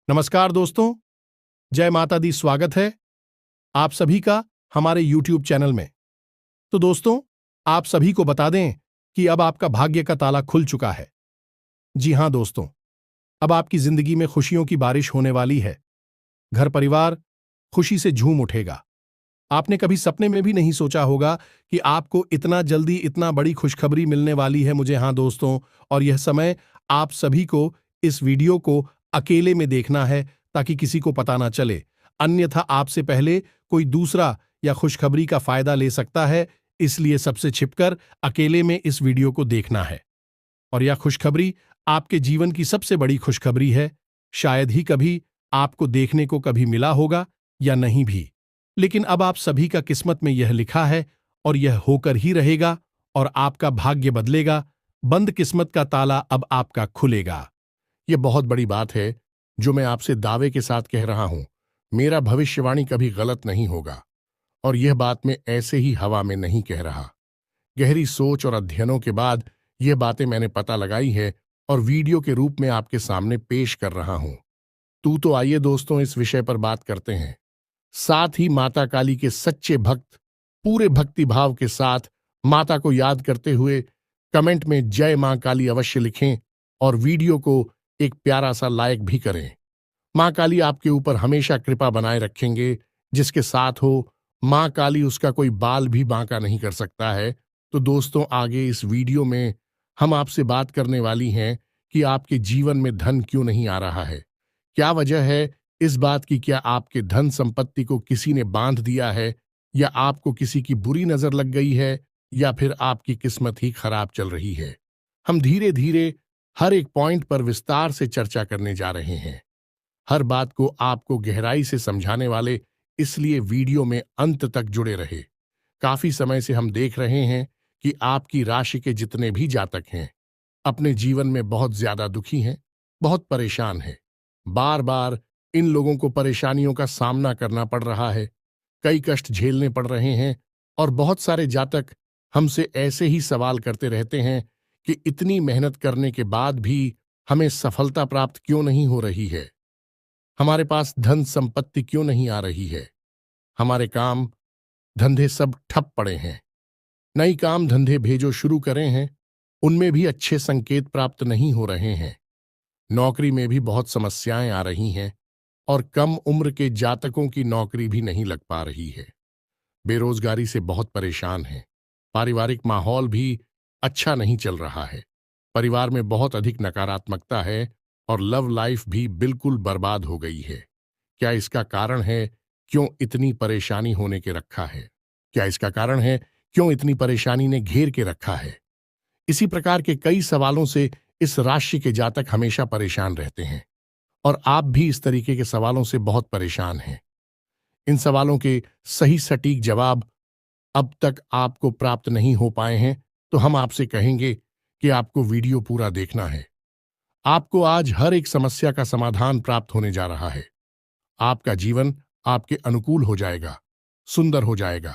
नमस्कार दोस्तों, जय माता दी। स्वागत है आप सभी का हमारे YouTube चैनल में। तो दोस्तों, आप सभी को बता दें कि अब आपका भाग्य का ताला खुल चुका है। जी हां दोस्तों, अब आपकी जिंदगी में खुशियों की बारिश होने वाली है। घर परिवार खुशी से झूम उठेगा। आपने कभी सपने में भी नहीं सोचा होगा कि आपको इतना जल्दी इतना बड़ी खुशखबरी मिलने वाली है। मुझे हां दोस्तों, और यह समय आप सभी को इस वीडियो को अकेले में देखना है ताकि किसी को पता ना चले, अन्यथा आपसे पहले कोई दूसरा या खुशखबरी का फायदा ले सकता है। इसलिए सबसे छिपकर अकेले में इस वीडियो को देखना है। और यह खुशखबरी आपके जीवन की सबसे बड़ी खुशखबरी है। शायद ही कभी आपको देखने को कभी मिला होगा या नहीं भी, लेकिन अब आप सभी का किस्मत में यह लिखा है और यह होकर ही रहेगा और आपका भाग्य बदलेगा। बंद किस्मत का ताला अब आपका खुलेगा। यह बहुत बड़ी बात है जो मैं आपसे दावे के साथ कह रहा हूं। मेरा भविष्यवाणी कभी गलत नहीं होगा और यह बात मैं ऐसे ही हवा में नहीं कह रहा। गहरी सोच और अध्ययनों के बाद यह बातें मैंने पता लगाई है और वीडियो के रूप में आपके सामने पेश कर रहा हूं। तो आइए दोस्तों, इस विषय पर बात करते हैं। साथ ही माता काली के सच्चे भक्त पूरे भक्ति भाव के साथ माता को याद करते हुए कमेंट में जय मां काली अवश्य लिखें और वीडियो को एक प्यारा सा लाइक भी करें। मां काली आपके ऊपर हमेशा कृपा बनाए रखेंगे। जिसके साथ हो मां काली, उसका कोई बाल भी बांका नहीं कर सकता है। तो दोस्तों, आगे इस वीडियो में हम आपसे बात करने वाली हैं कि आपके जीवन में धन क्यों नहीं आ रहा है। क्या वजह है इस बात की? क्या आपके धन संपत्ति को किसी ने बांध दिया है, या आपको किसी की बुरी नजर लग गई है, या फिर आपकी किस्मत ही खराब चल रही है? हम धीरे धीरे हर एक पॉइंट पर विस्तार से चर्चा करने जा रहे हैं। हर बात को आपको गहराई से समझाने वाले, इसलिए वीडियो में अंत तक जुड़े रहे। काफी समय से हम देख रहे हैं कि आपकी राशि के जितने भी जातक हैं अपने जीवन में बहुत ज्यादा दुखी हैं, बहुत परेशान हैं। बार बार इन लोगों को परेशानियों का सामना करना पड़ रहा है, कई कष्ट झेलने पड़ रहे हैं। और बहुत सारे जातक हमसे ऐसे ही सवाल करते रहते हैं कि इतनी मेहनत करने के बाद भी हमें सफलता प्राप्त क्यों नहीं हो रही है, हमारे पास धन संपत्ति क्यों नहीं आ रही है, हमारे काम धंधे सब ठप पड़े हैं। नई काम धंधे भेजो शुरू करें हैं, उनमें भी अच्छे संकेत प्राप्त नहीं हो रहे हैं। नौकरी में भी बहुत समस्याएं आ रही हैं और कम उम्र के जातकों की नौकरी भी नहीं लग पा रही है। बेरोजगारी से बहुत परेशान हैं। पारिवारिक माहौल भी अच्छा नहीं चल रहा है। परिवार में बहुत अधिक नकारात्मकता है और लव लाइफ भी बिल्कुल बर्बाद हो गई है। क्या इसका कारण है क्यों इतनी परेशानी होने के रखा है? क्या इसका कारण है क्यों इतनी परेशानी ने घेर के रखा है? इसी प्रकार के कई सवालों से इस राशि के जातक हमेशा परेशान रहते हैं और आप भी इस तरीके के सवालों से बहुत परेशान हैं। इन सवालों के सही सटीक जवाब अब तक आपको प्राप्त नहीं हो पाए हैं, तो हम आपसे कहेंगे कि आपको वीडियो पूरा देखना है। आपको आज हर एक समस्या का समाधान प्राप्त होने जा रहा है। आपका जीवन आपके अनुकूल हो जाएगा, सुंदर हो जाएगा।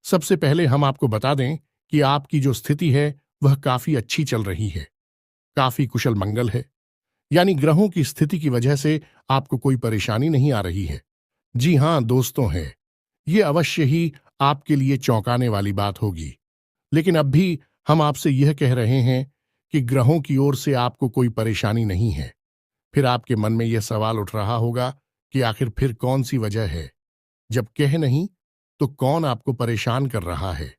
सबसे पहले हम आपको बता दें कि आपकी जो स्थिति है वह काफी अच्छी चल रही है, काफी कुशल मंगल है। यानी ग्रहों की स्थिति की वजह से आपको कोई परेशानी नहीं आ रही है। जी हां दोस्तों, है ये अवश्य ही आपके लिए चौंकाने वाली बात होगी, लेकिन अब भी हम आपसे यह कह रहे हैं कि ग्रहों की ओर से आपको कोई परेशानी नहीं है। फिर आपके मन में यह सवाल उठ रहा होगा कि आखिर फिर कौन सी वजह है? जब कह नहीं तो कौन आपको परेशान कर रहा है?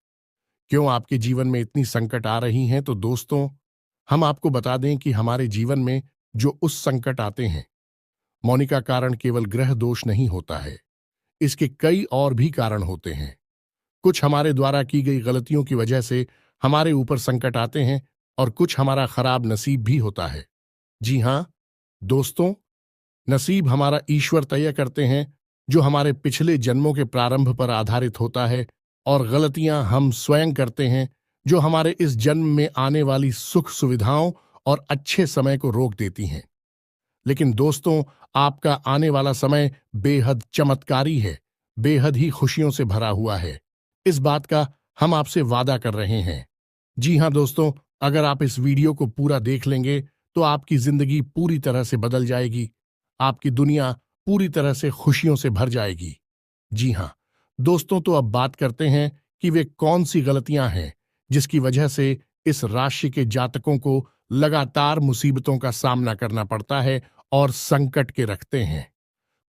क्यों आपके जीवन में इतनी संकट आ रही हैं? तो दोस्तों, हम आपको बता दें कि हमारे जीवन में जो उस संकट आते हैं, मौनी का कारण केवल ग्रह दोष नहीं होता है। इसके कई और भी कारण होते हैं। कुछ हमारे द्वारा की गई गलतियों की वजह से हमारे ऊपर संकट आते हैं और कुछ हमारा खराब नसीब भी होता है। जी हां दोस्तों, नसीब हमारा ईश्वर तय करते हैं, जो हमारे पिछले जन्मों के प्रारंभ पर आधारित होता है, और गलतियां हम स्वयं करते हैं जो हमारे इस जन्म में आने वाली सुख सुविधाओं और अच्छे समय को रोक देती हैं। लेकिन दोस्तों, आपका आने वाला समय बेहद चमत्कारी है, बेहद ही खुशियों से भरा हुआ है। इस बात का हम आपसे वादा कर रहे हैं। जी हां दोस्तों, अगर आप इस वीडियो को पूरा देख लेंगे तो आपकी जिंदगी पूरी तरह से बदल जाएगी। आपकी दुनिया पूरी तरह से खुशियों से भर जाएगी। जी हाँ दोस्तों, तो अब बात करते हैं कि वे कौन सी गलतियां हैं जिसकी वजह से इस राशि के जातकों को लगातार मुसीबतों का सामना करना पड़ता है और संकट के रखते हैं।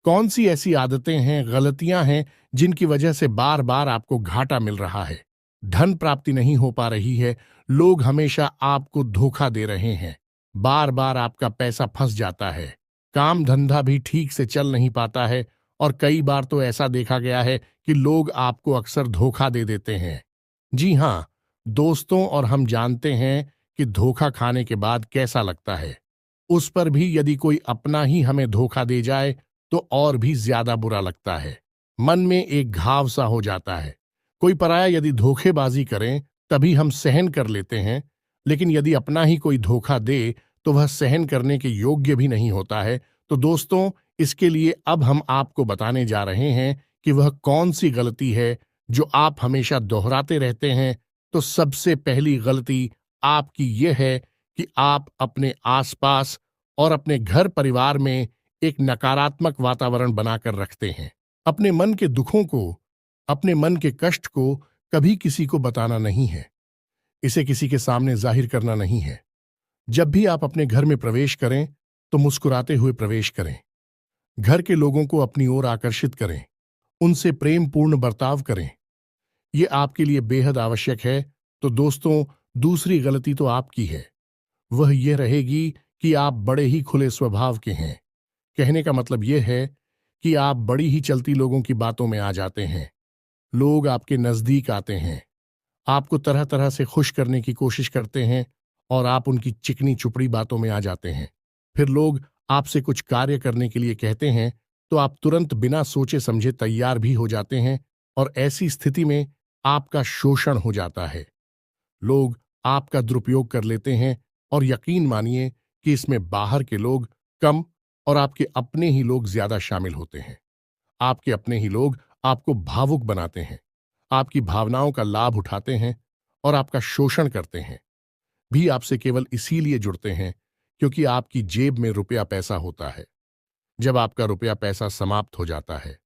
कौन सी ऐसी आदतें हैं, गलतियां हैं जिनकी वजह से बार बार आपको घाटा मिल रहा है, धन प्राप्ति नहीं हो पा रही है, लोग हमेशा आपको धोखा दे रहे हैं, बार बार आपका पैसा फंस जाता है, काम धंधा भी ठीक से चल नहीं पाता है और कई बार तो ऐसा देखा गया है कि लोग आपको अक्सर धोखा दे देते हैं। जी हाँ दोस्तों, और हम जानते हैं कि धोखा खाने के बाद कैसा लगता है। उस पर भी यदि कोई अपना ही हमें धोखा दे जाए तो और भी ज्यादा बुरा लगता है, मन में एक घाव सा हो जाता है। कोई पराया यदि धोखेबाजी करें तभी हम सहन कर लेते हैं, लेकिन यदि अपना ही कोई धोखा दे तो वह सहन करने के योग्य भी नहीं होता है। तो दोस्तों, इसके लिए अब हम आपको बताने जा रहे हैं कि वह कौन सी गलती है जो आप हमेशा दोहराते रहते हैं। तो सबसे पहली गलती आपकी यह है कि आप अपने आसपास और अपने घर परिवार में एक नकारात्मक वातावरण बनाकर रखते हैं। अपने मन के दुखों को, अपने मन के कष्ट को कभी किसी को बताना नहीं है, इसे किसी के सामने जाहिर करना नहीं है। जब भी आप अपने घर में प्रवेश करें तो मुस्कुराते हुए प्रवेश करें, घर के लोगों को अपनी ओर आकर्षित करें, उनसे प्रेमपूर्ण बर्ताव करें। ये आपके लिए बेहद आवश्यक है। तो दोस्तों, दूसरी गलती तो आपकी है, वह यह रहेगी कि आप बड़े ही खुले स्वभाव के हैं। कहने का मतलब यह है कि आप बड़ी ही चलती लोगों की बातों में आ जाते हैं। लोग आपके नजदीक आते हैं, आपको तरह तरह से खुश करने की कोशिश करते हैं और आप उनकी चिकनी चुपड़ी बातों में आ जाते हैं। फिर लोग आपसे कुछ कार्य करने के लिए कहते हैं तो आप तुरंत बिना सोचे समझे तैयार भी हो जाते हैं और ऐसी स्थिति में आपका शोषण हो जाता है। लोग आपका दुरुपयोग कर लेते हैं और यकीन मानिए कि इसमें बाहर के लोग कम और आपके अपने ही लोग ज्यादा शामिल होते हैं। आपके अपने ही लोग आपको भावुक बनाते हैं, आपकी भावनाओं का लाभ उठाते हैं और आपका शोषण करते हैं। भी आपसे केवल इसीलिए जुड़ते हैं क्योंकि आपकी जेब में रुपया पैसा होता है। जब आपका रुपया पैसा समाप्त हो जाता है,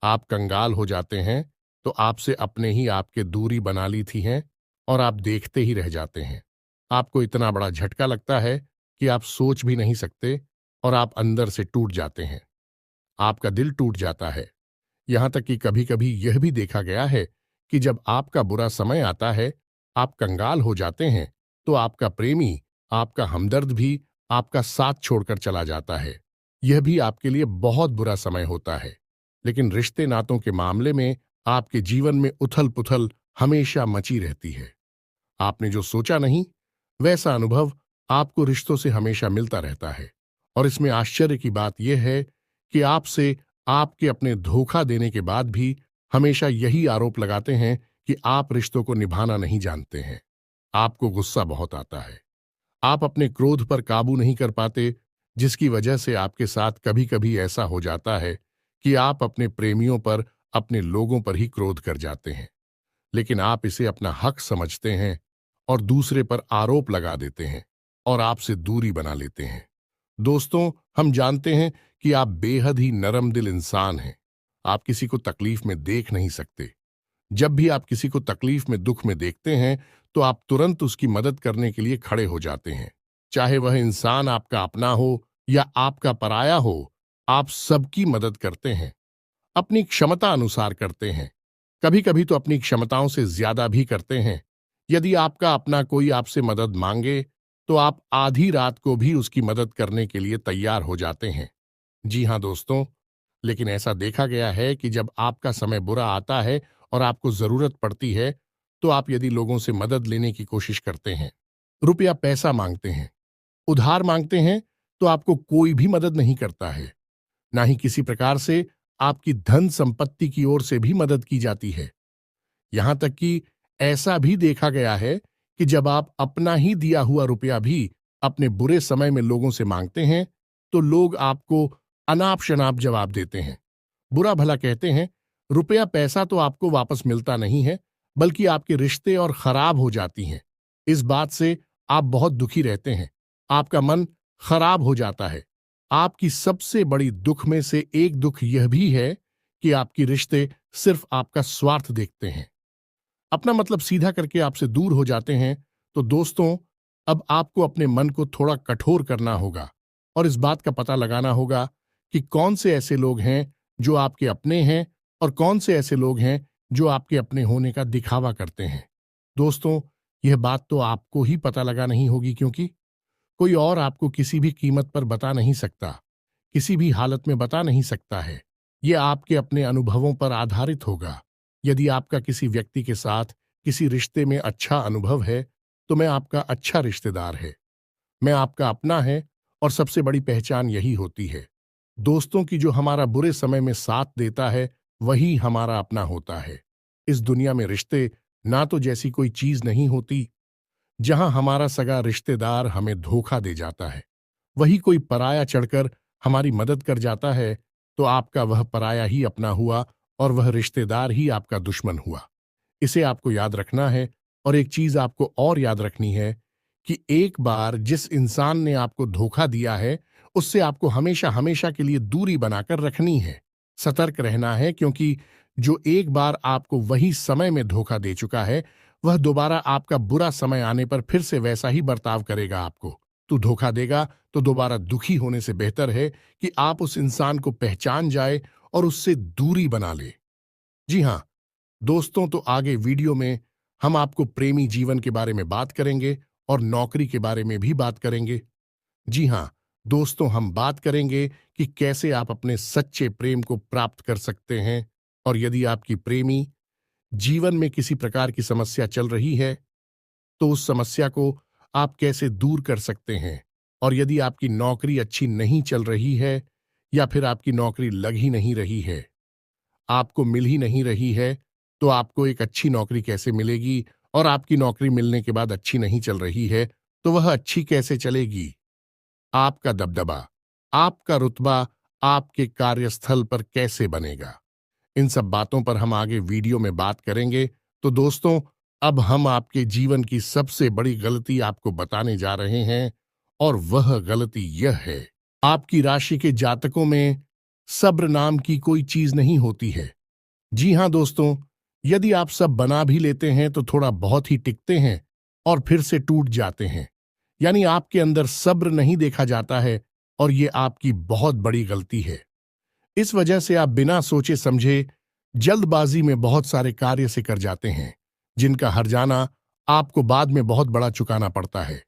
आप कंगाल हो जाते हैं, तो आपसे अपने ही आपके दूरी बना ली थी हैं और आप देखते ही रह जाते हैं। आपको इतना बड़ा झटका लगता है कि आप सोच भी नहीं सकते और आप अंदर से टूट जाते हैं। आपका दिल टूट जाता है। यहां तक कि कभी कभी यह भी देखा गया है कि जब आपका बुरा समय आता है, आप कंगाल हो जाते हैं, तो आपका प्रेमी, आपका हमदर्द भी आपका साथ छोड़कर चला जाता है। यह भी आपके लिए बहुत बुरा समय होता है। लेकिन रिश्ते नातों के मामले में आपके जीवन में उथल पुथल हमेशा मची रहती है। आपने जो सोचा नहीं, वैसा अनुभव आपको रिश्तों से हमेशा मिलता रहता है। और इसमें आश्चर्य की बात यह है कि आपसे आपके अपने धोखा देने के बाद भी हमेशा यही आरोप लगाते हैं कि आप रिश्तों को निभाना नहीं जानते हैं। आपको गुस्सा बहुत आता है, आप अपने क्रोध पर काबू नहीं कर पाते, जिसकी वजह से आपके साथ कभी कभी ऐसा हो जाता है कि आप अपने प्रेमियों पर, अपने लोगों पर ही क्रोध कर जाते हैं। लेकिन आप इसे अपना हक समझते हैं और दूसरे पर आरोप लगा देते हैं और आपसे दूरी बना लेते हैं। दोस्तों, हम जानते हैं कि आप बेहद ही नरम दिल इंसान हैं। आप किसी को तकलीफ में देख नहीं सकते। जब भी आप किसी को तकलीफ में, दुख में देखते हैं तो आप तुरंत उसकी मदद करने के लिए खड़े हो जाते हैं। चाहे वह इंसान आपका अपना हो या आपका पराया हो, आप सबकी मदद करते हैं, अपनी क्षमता अनुसार करते हैं। कभी कभी तो अपनी क्षमताओं से ज्यादा भी करते हैं। यदि आपका अपना कोई आपसे मदद मांगे तो आप आधी रात को भी उसकी मदद करने के लिए तैयार हो जाते हैं। जी हां दोस्तों, लेकिन ऐसा देखा गया है कि जब आपका समय बुरा आता है और आपको जरूरत पड़ती है, तो आप यदि लोगों से मदद लेने की कोशिश करते हैं, रुपया पैसा मांगते हैं, उधार मांगते हैं, तो आपको कोई भी मदद नहीं करता है। ना ही किसी प्रकार से आपकी धन संपत्ति की ओर से भी मदद की जाती है। यहां तक कि ऐसा भी देखा गया है कि जब आप अपना ही दिया हुआ रुपया भी अपने बुरे समय में लोगों से मांगते हैं, तो लोग आपको अनाप शनाप जवाब देते हैं, बुरा भला कहते हैं। रुपया पैसा तो आपको वापस मिलता नहीं है, बल्कि आपके रिश्ते और खराब हो जाती हैं। इस बात से आप बहुत दुखी रहते हैं, आपका मन खराब हो जाता है, आपकी सबसे बड़ी दुख में से एक दुख यह भी है कि आपकी रिश्ते सिर्फ आपका स्वार्थ देखते हैं, अपना मतलब सीधा करके आपसे दूर हो जाते हैं। तो दोस्तों, अब आपको अपने मन को थोड़ा कठोर करना होगा और इस बात का पता लगाना होगा कि कौन से ऐसे लोग हैं जो आपके अपने हैं और कौन से ऐसे लोग हैं जो आपके अपने होने का दिखावा करते हैं। दोस्तों, यह बात तो आपको ही पता लगा नहीं होगी, क्योंकि कोई और आपको किसी भी कीमत पर बता नहीं सकता, किसी भी हालत में बता नहीं सकता है। यह आपके अपने अनुभवों पर आधारित होगा। यदि आपका किसी व्यक्ति के साथ किसी रिश्ते में अच्छा अनुभव है, तो मैं आपका अच्छा रिश्तेदार है, मैं आपका अपना है, और सबसे बड़ी पहचान यही होती है दोस्तों की, जो हमारा बुरे समय में साथ देता है वही हमारा अपना होता है। इस दुनिया में रिश्ते ना तो जैसी कोई चीज नहीं होती। जहां हमारा सगा रिश्तेदार हमें धोखा दे जाता है, वही कोई पराया चढ़कर हमारी मदद कर जाता है, तो आपका वह पराया ही अपना हुआ और वह रिश्तेदार ही आपका दुश्मन हुआ। इसे आपको याद रखना है। और एक चीज आपको और याद रखनी है कि एक बार जिस इंसान ने आपको धोखा दिया है, उससे आपको हमेशा हमेशा के लिए दूरी बनाकर रखनी है। सतर्क रहना है, क्योंकि जो एक बार आपको वही समय में धोखा दे चुका है, वह दोबारा आपका बुरा समय आने पर फिर से वैसा ही बर्ताव करेगा आपको। तो धोखा देगा तो दोबारा दुखी होने से बेहतर है कि आप उस इंसान को पहचान जाए और उससे दूरी बना ले। जी हां दोस्तों, तो आगे वीडियो में हम आपको प्रेमी जीवन के बारे में बात करेंगे और नौकरी के बारे में भी बात करेंगे। जी हां दोस्तों, हम बात करेंगे कि कैसे आप अपने सच्चे प्रेम को प्राप्त कर सकते हैं, और यदि आपकी प्रेमी जीवन में किसी प्रकार की समस्या चल रही है, तो उस समस्या को आप कैसे दूर कर सकते हैं। और यदि आपकी नौकरी अच्छी नहीं चल रही है, या फिर आपकी नौकरी लग ही नहीं रही है, आपको मिल ही नहीं रही है, तो आपको एक अच्छी नौकरी कैसे मिलेगी, और आपकी नौकरी मिलने के बाद अच्छी नहीं चल रही है, तो वह अच्छी कैसे चलेगी। आपका दबदबा, आपका रुतबा आपके कार्यस्थल पर कैसे बनेगा, इन सब बातों पर हम आगे वीडियो में बात करेंगे। तो दोस्तों, अब हम आपके जीवन की सबसे बड़ी गलती आपको बताने जा रहे हैं, और वह गलती यह है, आपकी राशि के जातकों में सब्र नाम की कोई चीज नहीं होती है। जी हां दोस्तों, यदि आप सब बना भी लेते हैं तो थोड़ा बहुत ही टिकते हैं और फिर से टूट जाते हैं। यानी आपके अंदर सब्र नहीं देखा जाता है, और ये आपकी बहुत बड़ी गलती है। इस वजह से आप बिना सोचे समझे जल्दबाजी में बहुत सारे कार्य से कर जाते हैं, जिनका हर्जाना आपको बाद में बहुत बड़ा चुकाना पड़ता है।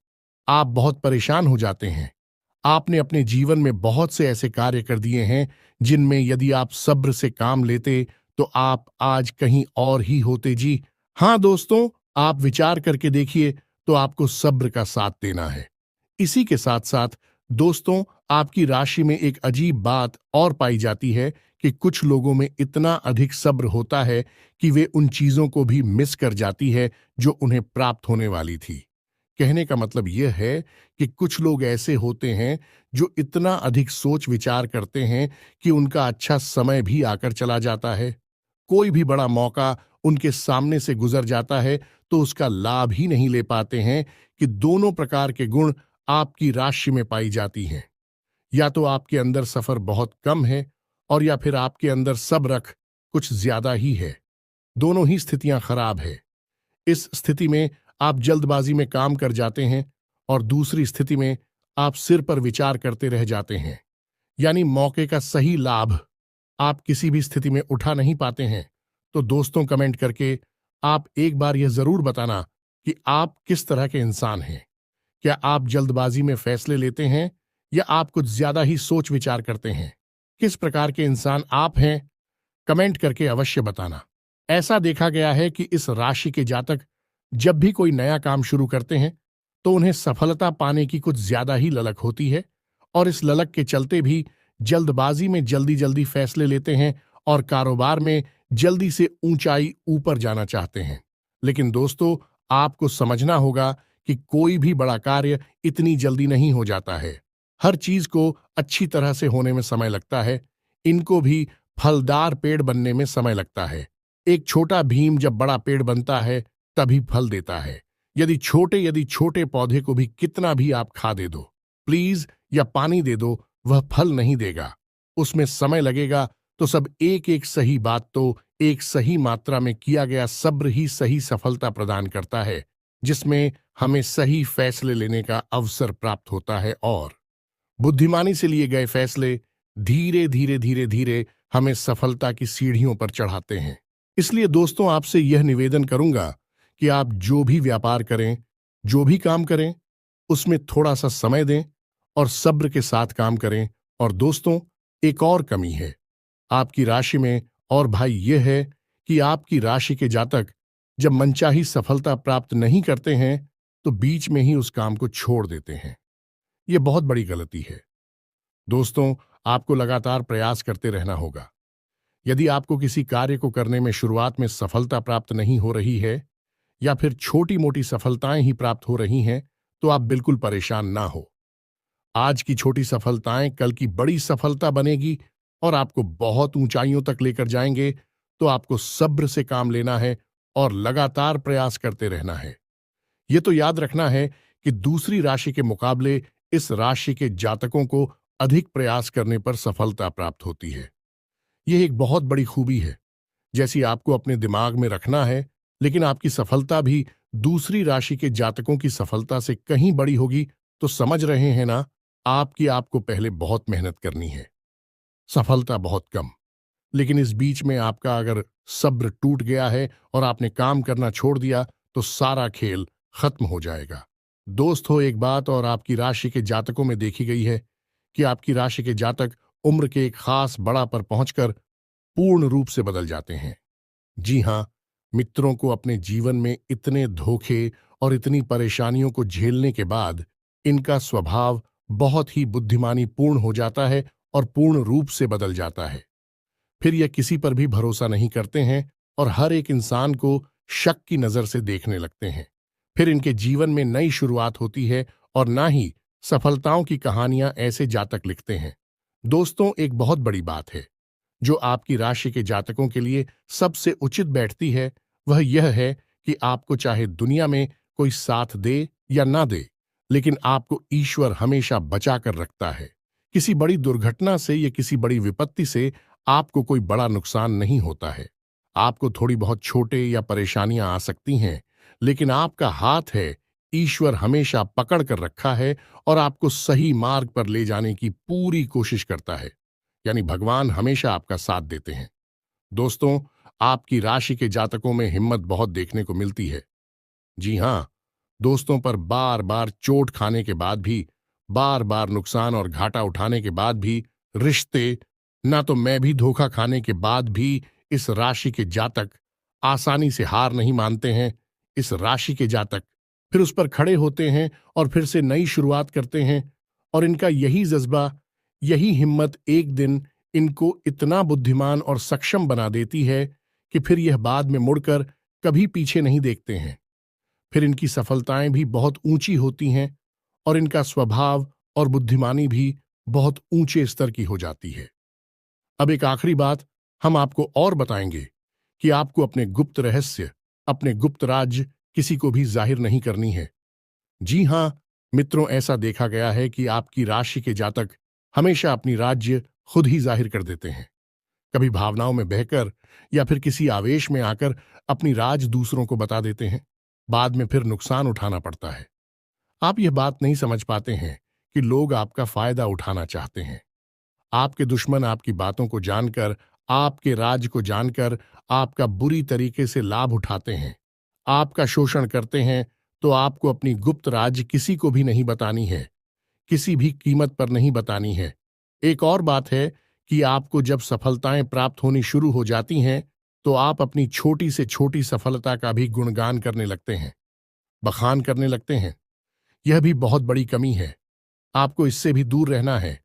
आप बहुत परेशान हो जाते हैं। आपने अपने जीवन में बहुत से ऐसे कार्य कर दिए हैं जिनमें यदि आप सब्र से काम लेते तो आप आज कहीं और ही होते। जी हां दोस्तों, आप विचार करके देखिए, तो आपको सब्र का साथ देना है। इसी के साथ साथ दोस्तों, आपकी राशि में एक अजीब बात और पाई जाती है कि कुछ लोगों में इतना अधिक सब्र होता है कि वे उन चीजों को भी मिस कर जाती है जो उन्हें प्राप्त होने वाली थी। कहने का मतलब यह है कि कुछ लोग ऐसे होते हैं जो इतना अधिक सोच विचार करते हैं कि उनका अच्छा समय भी आकर चला जाता है। कोई भी बड़ा मौका उनके सामने से गुजर जाता है तो उसका लाभ ही नहीं ले पाते हैं कि दोनों प्रकार के गुण आपकी राशि में पाई जाती हैं। या तो आपके अंदर सफर बहुत कम है, और या फिर आपके अंदर सब्र कुछ ज्यादा ही है। दोनों ही स्थितियां खराब है। इस स्थिति में आप जल्दबाजी में काम कर जाते हैं, और दूसरी स्थिति में आप सिर पर विचार करते रह जाते हैं। यानी मौके का सही लाभ आप किसी भी स्थिति में उठा नहीं पाते हैं। तो दोस्तों, कमेंट करके आप एक बार यह जरूर बताना कि आप किस तरह के इंसान हैं। क्या आप जल्दबाजी में फैसले लेते हैं, या आप कुछ ज्यादा ही सोच विचार करते हैं? किस प्रकार के इंसान आप हैं, कमेंट करके अवश्य बताना। ऐसा देखा गया है कि इस राशि के जातक जब भी कोई नया काम शुरू करते हैं, तो उन्हें सफलता पाने की कुछ ज्यादा ही ललक होती है, और इस ललक के चलते भी जल्दबाजी में जल्दी जल्दी फैसले लेते हैं और कारोबार में जल्दी से ऊंचाई ऊपर जाना चाहते हैं। लेकिन दोस्तों, आपको समझना होगा कि कोई भी बड़ा कार्य इतनी जल्दी नहीं हो जाता है। हर चीज को अच्छी तरह से होने में समय लगता है। इनको भी फलदार पेड़ बनने में समय लगता है। एक छोटा भीम जब बड़ा पेड़ बनता है तभी फल देता है। यदि छोटे पौधे को भी कितना भी आप खाद दे दो, प्लीज, या पानी दे दो, वह फल नहीं देगा। उसमें समय लगेगा, तो सब एक एक सही बात तो एक सही मात्रा में किया गया सब्र ही सही सफलता प्रदान करता है, जिसमें हमें सही फैसले लेने का अवसर प्राप्त होता है और बुद्धिमानी से लिए गए फैसले धीरे धीरे धीरे धीरे हमें सफलता की सीढ़ियों पर चढ़ाते हैं। इसलिए दोस्तों, आपसे यह निवेदन करूंगा कि आप जो भी व्यापार करें, जो भी काम करें, उसमें थोड़ा सा समय दें और सब्र के साथ काम करें। और दोस्तों, एक और कमी है आपकी राशि में, और भाई यह है कि आपकी राशि के जातक जब मनचाही सफलता प्राप्त नहीं करते हैं तो बीच में ही उस काम को छोड़ देते हैं। यह बहुत बड़ी गलती है। दोस्तों, आपको लगातार प्रयास करते रहना होगा। यदि आपको किसी कार्य को करने में शुरुआत में सफलता प्राप्त नहीं हो रही है या फिर छोटी मोटी सफलताएं ही प्राप्त हो रही हैं, तो आप बिल्कुल परेशान ना हो। आज की छोटी सफलताएं कल की बड़ी सफलता बनेगी और आपको बहुत ऊंचाइयों तक लेकर जाएंगे। तो आपको सब्र से काम लेना है और लगातार प्रयास करते रहना है। यह तो याद रखना है कि दूसरी राशि के मुकाबले इस राशि के जातकों को अधिक प्रयास करने पर सफलता प्राप्त होती है। यह एक बहुत बड़ी खूबी है, जैसी आपको अपने दिमाग में रखना है। लेकिन आपकी सफलता भी दूसरी राशि के जातकों की सफलता से कहीं बड़ी होगी। तो समझ रहे हैं ना, आपको पहले बहुत मेहनत करनी है, सफलता बहुत कम। लेकिन इस बीच में आपका अगर सब्र टूट गया है और आपने काम करना छोड़ दिया, तो सारा खेल खत्म हो जाएगा। दोस्त हो, एक बात और आपकी राशि के जातकों में देखी गई है कि आपकी राशि के जातक उम्र के एक खास बड़ा पर पहुंचकर पूर्ण रूप से बदल जाते हैं। जी हां, मित्रों को अपने जीवन में इतने धोखे और इतनी परेशानियों को झेलने के बाद इनका स्वभाव बहुत ही बुद्धिमानी पूर्ण हो जाता है और पूर्ण रूप से बदल जाता है। फिर यह किसी पर भी भरोसा नहीं करते हैं और हर एक इंसान को शक की नजर से देखने लगते हैं। फिर इनके जीवन में नई शुरुआत होती है और ना ही सफलताओं की कहानियां ऐसे जातक लिखते हैं। दोस्तों, एक बहुत बड़ी बात है जो आपकी राशि के जातकों के लिए सबसे उचित बैठती है, वह यह है कि आपको चाहे दुनिया में कोई साथ दे या ना दे, लेकिन आपको ईश्वर हमेशा बचा कर रखता है। किसी बड़ी दुर्घटना से या किसी बड़ी विपत्ति से आपको कोई बड़ा नुकसान नहीं होता है। आपको थोड़ी बहुत छोटे या परेशानियां आ सकती हैं, लेकिन आपका हाथ है, ईश्वर हमेशा पकड़ कर रखा है और आपको सही मार्ग पर ले जाने की पूरी कोशिश करता है। यानी भगवान हमेशा आपका साथ देते हैं। दोस्तों, आपकी राशि के जातकों में हिम्मत बहुत देखने को मिलती है। जी हां, दोस्तों पर बार बार चोट खाने के बाद भी, बार बार नुकसान और घाटा उठाने के बाद भी, रिश्ते ना तो मैं भी धोखा खाने के बाद भी इस राशि के जातक आसानी से हार नहीं मानते हैं। इस राशि के जातक फिर उस पर खड़े होते हैं और फिर से नई शुरुआत करते हैं। और इनका यही जज्बा, यही हिम्मत एक दिन इनको इतना बुद्धिमान और सक्षम बना देती है कि फिर यह बाद में मुड़कर कभी पीछे नहीं देखते हैं। फिर इनकी सफलताएं भी बहुत ऊंची होती हैं और इनका स्वभाव और बुद्धिमानी भी बहुत ऊंचे स्तर की हो जाती है। अब एक आखिरी बात हम आपको और बताएंगे कि आपको अपने गुप्त रहस्य, अपने गुप्त राज किसी को भी जाहिर नहीं करनी है। जी हां मित्रों, ऐसा देखा गया है कि आपकी राशि के जातक हमेशा अपनी राज्य खुद ही जाहिर कर देते हैं। कभी भावनाओं में बहकर या फिर किसी आवेश में आकर अपनी राज दूसरों को बता देते हैं। बाद में फिर नुकसान उठाना पड़ता है। आप यह बात नहीं समझ पाते हैं कि लोग आपका फायदा उठाना चाहते हैं। आपके दुश्मन आपकी बातों को जानकर, आपके राज को जानकर आपका बुरी तरीके से लाभ उठाते हैं, आपका शोषण करते हैं। तो आपको अपनी गुप्त राज किसी को भी नहीं बतानी है, किसी भी कीमत पर नहीं बतानी है। एक और बात है कि आपको जब सफलताएं प्राप्त होनी शुरू हो जाती हैं, तो आप अपनी छोटी से छोटी सफलता का भी गुणगान करने लगते हैं, बखान करने लगते हैं। यह भी बहुत बड़ी कमी है। आपको इससे भी दूर रहना है।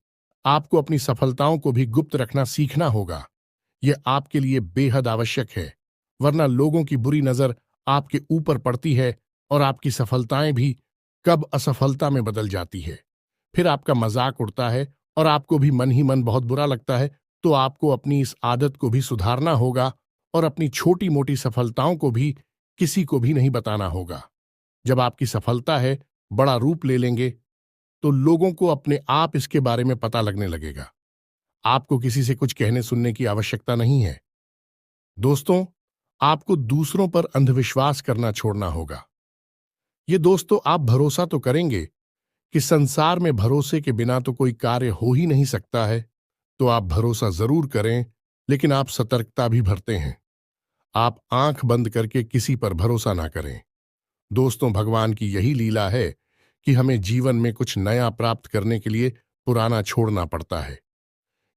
आपको अपनी सफलताओं को भी गुप्त रखना सीखना होगा। यह आपके लिए बेहद आवश्यक है, वरना लोगों की बुरी नजर आपके ऊपर पड़ती है और आपकी सफलताएं भी कब असफलता में बदल जाती है। फिर आपका मजाक उड़ता है और आपको भी मन ही मन बहुत बुरा लगता है। तो आपको अपनी इस आदत को भी सुधारना होगा और अपनी छोटी मोटी सफलताओं को भी किसी को भी नहीं बताना होगा। जब आपकी सफलता है बड़ा रूप ले लेंगे, तो लोगों को अपने आप इसके बारे में पता लगने लगेगा। आपको किसी से कुछ कहने सुनने की आवश्यकता नहीं है। दोस्तों, आपको दूसरों पर अंधविश्वास करना छोड़ना होगा। ये दोस्तों, आप भरोसा तो करेंगे कि संसार में भरोसे के बिना तो कोई कार्य हो ही नहीं सकता है, तो आप भरोसा जरूर करें, लेकिन आप सतर्कता भी बरतें हैं। आप आंख बंद करके किसी पर भरोसा ना करें। दोस्तों, भगवान की यही लीला है कि हमें जीवन में कुछ नया प्राप्त करने के लिए पुराना छोड़ना पड़ता है।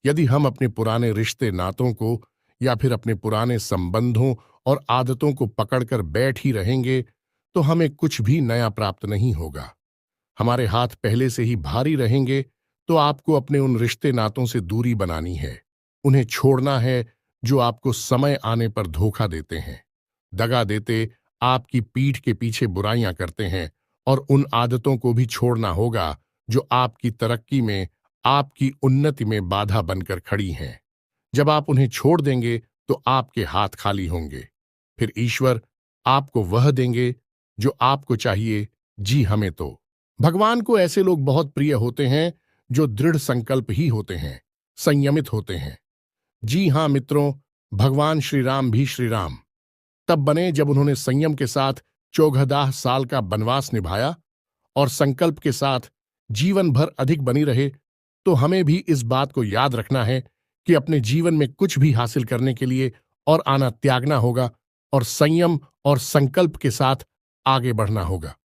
यदि हम अपने पुराने रिश्ते नातों को या फिर अपने पुराने संबंधों और आदतों को पकड़कर बैठ ही रहेंगे, तो हमें कुछ भी नया प्राप्त नहीं होगा। हमारे हाथ पहले से ही भारी रहेंगे, तो आपको अपने उन रिश्ते नातों से दूरी बनानी है। उन्हें छोड़ना है जो आपको समय आने पर धोखा देते हैं, दगा देते, आपकी पीठ के पीछे बुराइयां करते हैं। और उन आदतों को भी छोड़ना होगा जो आपकी तरक्की में, आपकी उन्नति में बाधा बनकर खड़ी हैं। जब आप उन्हें छोड़ देंगे तो आपके हाथ खाली होंगे। फिर ईश्वर आपको वह देंगे जो आपको चाहिए। जी, हमें तो भगवान को ऐसे लोग बहुत प्रिय होते हैं जो दृढ़ संकल्प ही होते हैं, संयमित होते हैं। जी हां मित्रों, भगवान श्री राम भी श्री राम तब बने जब उन्होंने संयम के साथ 14 साल का वनवास निभाया और संकल्प के साथ जीवन भर अधिक बनी रहे। तो हमें भी इस बात को याद रखना है कि अपने जीवन में कुछ भी हासिल करने के लिए और आना त्यागना होगा और संयम और संकल्प के साथ आगे बढ़ना होगा।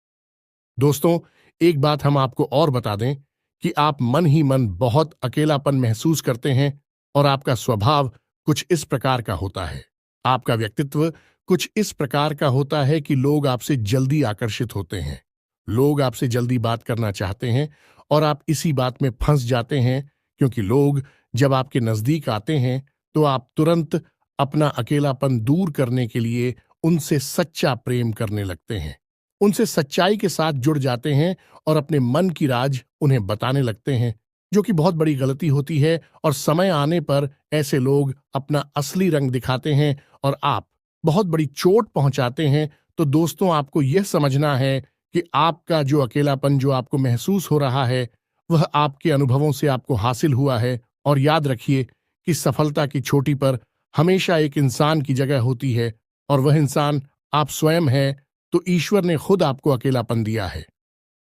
दोस्तों, एक बात हम आपको और बता दें कि आप मन ही मन बहुत अकेलापन महसूस करते हैं और आपका स्वभाव कुछ इस प्रकार का होता है। आपका व्यक्तित्व कुछ इस प्रकार का होता है कि लोग आपसे जल्दी आकर्षित होते हैं। लोग आपसे जल्दी बात करना चाहते हैं और आप इसी बात में फंस जाते हैं, क्योंकि लोग जब आपके नजदीक आते हैं तो आप तुरंत अपना अकेलापन दूर करने के लिए उनसे सच्चा प्रेम करने लगते हैं, उनसे सच्चाई के साथ जुड़ जाते हैं और अपने मन की राज उन्हें बताने लगते हैं, जो कि बहुत बड़ी गलती होती है। और समय आने पर ऐसे लोग अपना असली रंग दिखाते हैं और आप बहुत बड़ी चोट पहुंचाते हैं। तो दोस्तों, आपको यह समझना है कि आपका जो अकेलापन जो आपको महसूस हो रहा है, वह आपके अनुभवों से आपको हासिल हुआ है। और याद रखिए कि सफलता की चोटी पर हमेशा एक इंसान की जगह होती है और वह इंसान आप स्वयं हैं। तो ईश्वर ने खुद आपको अकेलापन दिया है,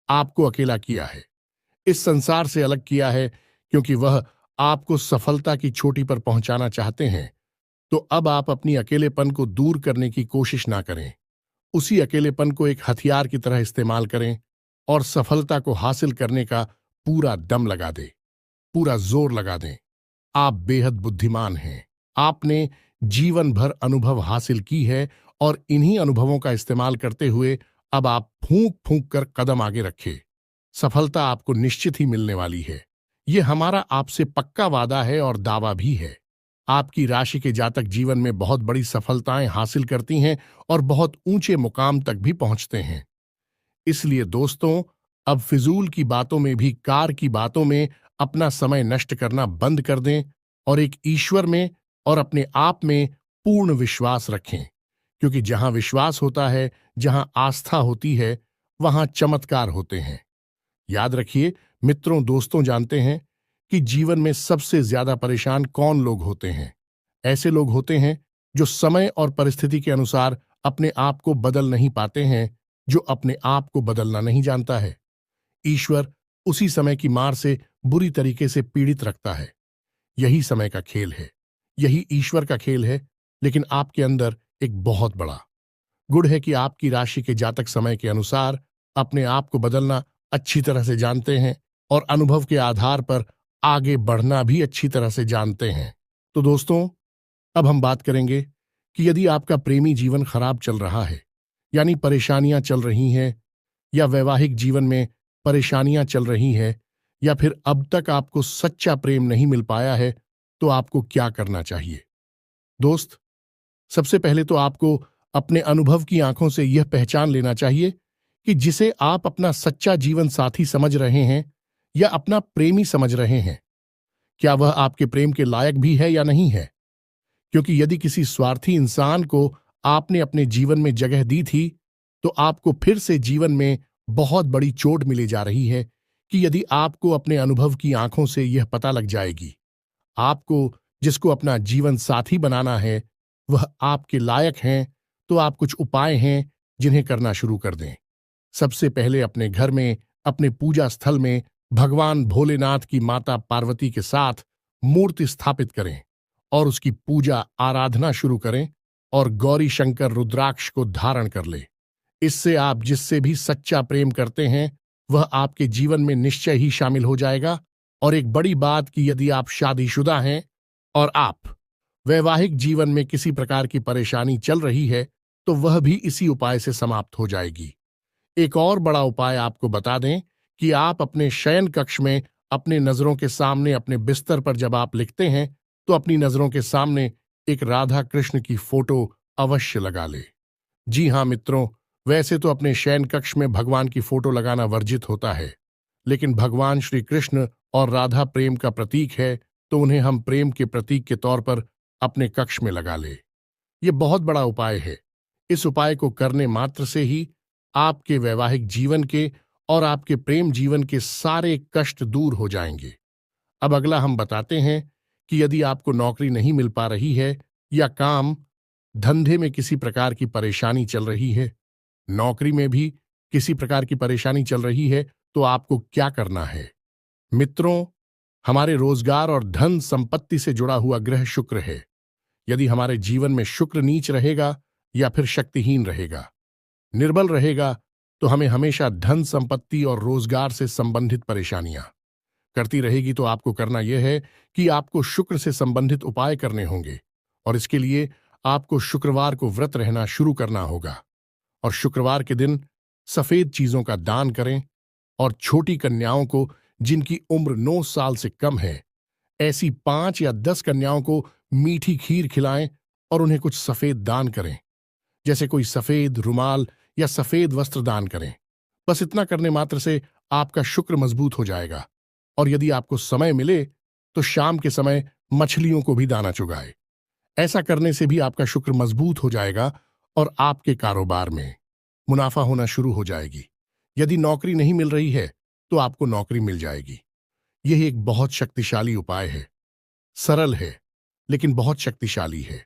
आपको अकेला किया है, इस संसार से अलग किया है, क्योंकि वह आपको सफलता की चोटी पर पहुंचाना चाहते हैं। तो अब आप अपनी अकेलेपन को दूर करने की कोशिश ना करें, उसी अकेलेपन को एक हथियार की तरह इस्तेमाल करें और सफलता को हासिल करने का पूरा दम लगा दें, पूरा जोर लगा दें। आप बेहद बुद्धिमान हैं। आपने जीवन भर अनुभव हासिल की है और इन्हीं अनुभवों का इस्तेमाल करते हुए अब आप फूंक फूंक कर कदम आगे रखें। सफलता आपको निश्चित ही मिलने वाली है। यह हमारा आपसे पक्का वादा है और दावा भी है। आपकी राशि के जातक जीवन में बहुत बड़ी सफलताएं हासिल करती हैं और बहुत ऊंचे मुकाम तक भी पहुंचते हैं। इसलिए दोस्तों, अब फिजूल की बातों में भी, कार की बातों में अपना समय नष्ट करना बंद कर दें और एक ईश्वर में और अपने आप में पूर्ण विश्वास रखें, क्योंकि जहां विश्वास होता है, जहां आस्था होती है, वहां चमत्कार होते हैं। याद रखिए मित्रों, दोस्तों, जानते हैं कि जीवन में सबसे ज्यादा परेशान कौन लोग होते हैं? ऐसे लोग होते हैं जो समय और परिस्थिति के अनुसार अपने आप को बदल नहीं पाते हैं, जो अपने आप को बदलना नहीं जानता है। ईश्वर उसी समय की मार से बुरी तरीके से पीड़ित रखता है। यही समय का खेल है, यही ईश्वर का खेल है। लेकिन आपके अंदर एक बहुत बड़ा गुण है कि आपकी राशि के जातक समय के अनुसार अपने आप को बदलना अच्छी तरह से जानते हैं और अनुभव के आधार पर आगे बढ़ना भी अच्छी तरह से जानते हैं। तो दोस्तों, अब हम बात करेंगे कि यदि आपका प्रेमी जीवन खराब चल रहा है, यानी परेशानियां चल रही हैं, या वैवाहिक जीवन में परेशानियां चल रही हैं, या फिर अब तक आपको सच्चा प्रेम नहीं मिल पाया है, तो आपको क्या करना चाहिए? दोस्त, सबसे पहले तो आपको अपने अनुभव की आंखों से यह पहचान लेना चाहिए कि जिसे आप अपना सच्चा जीवन साथी समझ रहे हैं या अपना प्रेमी समझ रहे हैं, क्या वह आपके प्रेम के लायक भी है या नहीं है। क्योंकि यदि किसी स्वार्थी इंसान को आपने अपने जीवन में जगह दी थी, तो आपको फिर से जीवन में बहुत बड़ी चोट मिले जा रही है, कि यदि आपको अपने अनुभव की आंखों से यह पता लग जाएगी आपको जिसको अपना जीवन साथी बनाना है वह आपके लायक हैं, तो आप कुछ उपाय हैं जिन्हें करना शुरू कर दें। सबसे पहले अपने घर में, अपने पूजा स्थल में भगवान भोलेनाथ की माता पार्वती के साथ मूर्ति स्थापित करें और उसकी पूजा आराधना शुरू करें और गौरी शंकर रुद्राक्ष को धारण कर ले। इससे आप जिससे भी सच्चा प्रेम करते हैं वह आपके जीवन में निश्चय ही शामिल हो जाएगा। और एक बड़ी बात कि यदि आप शादीशुदा हैं और आप वैवाहिक जीवन में किसी प्रकार की परेशानी चल रही है तो वह भी इसी उपाय से समाप्त हो जाएगी। एक और बड़ा उपाय आपको बता दें कि आप अपने शयन कक्ष में अपने नजरों के सामने अपने बिस्तर पर जब आप लिखते हैं तो अपनी नजरों के सामने एक राधा कृष्ण की फोटो अवश्य लगा ले। जी हाँ मित्रों, वैसे तो अपने शयन कक्ष में भगवान की फोटो लगाना वर्जित होता है, लेकिन भगवान श्री कृष्ण और राधा प्रेम का प्रतीक है, तो उन्हें हम प्रेम के प्रतीक के तौर पर अपने कक्ष में लगा ले। ये बहुत बड़ा उपाय है। इस उपाय को करने मात्र से ही आपके वैवाहिक जीवन के और आपके प्रेम जीवन के सारे कष्ट दूर हो जाएंगे। अब अगला हम बताते हैं कि यदि आपको नौकरी नहीं मिल पा रही है या काम धंधे में किसी प्रकार की परेशानी चल रही है, नौकरी में भी किसी प्रकार की परेशानी चल रही है, तो आपको क्या करना है? मित्रों, हमारे रोजगार और धन संपत्ति से जुड़ा हुआ ग्रह शुक्र है। यदि हमारे जीवन में शुक्र नीच रहेगा या फिर शक्तिहीन रहेगा, निर्बल रहेगा, तो हमें हमेशा धन संपत्ति और रोजगार से संबंधित परेशानियां करती रहेगी। तो आपको करना यह है कि आपको शुक्र से संबंधित उपाय करने होंगे और इसके लिए आपको शुक्रवार को व्रत रहना शुरू करना होगा और शुक्रवार के दिन सफेद चीजों का दान करें और छोटी कन्याओं को जिनकी उम्र 9 साल से कम है, ऐसी 5 या 10 कन्याओं को मीठी खीर खिलाएं और उन्हें कुछ सफेद दान करें, जैसे कोई सफेद रुमाल या सफेद वस्त्र दान करें। बस इतना करने मात्र से आपका शुक्र मजबूत हो जाएगा। और यदि आपको समय मिले तो शाम के समय मछलियों को भी दाना चुगाए। ऐसा करने से भी आपका शुक्र मजबूत हो जाएगा और आपके कारोबार में मुनाफा होना शुरू हो जाएगी। यदि नौकरी नहीं मिल रही है तो आपको नौकरी मिल जाएगी। यह एक बहुत शक्तिशाली उपाय है, सरल है लेकिन बहुत शक्तिशाली है।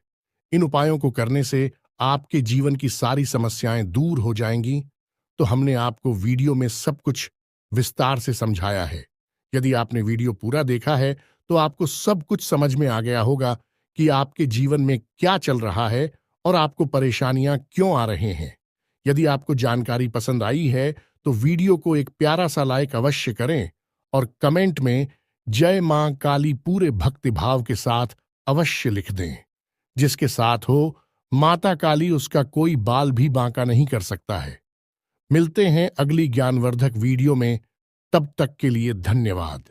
इन उपायों को करने से आपके जीवन की सारी समस्याएं दूर हो जाएंगी। तो हमने आपको वीडियो में सब कुछ विस्तार से समझाया है। यदि आपने वीडियो पूरा देखा है तो आपको सब कुछ समझ में आ गया होगा कि आपके जीवन में क्या चल रहा है और आपको परेशानियां क्यों आ रहे हैं। यदि आपको जानकारी पसंद आई है तो वीडियो को एक प्यारा सा लाइक अवश्य करें और कमेंट में जय मां काली पूरे भक्तिभाव के साथ अवश्य लिख दें, जिसके साथ हो माता काली उसका कोई बाल भी बांका नहीं कर सकता है। मिलते हैं अगली ज्ञानवर्धक वीडियो में, तब तक के लिए धन्यवाद।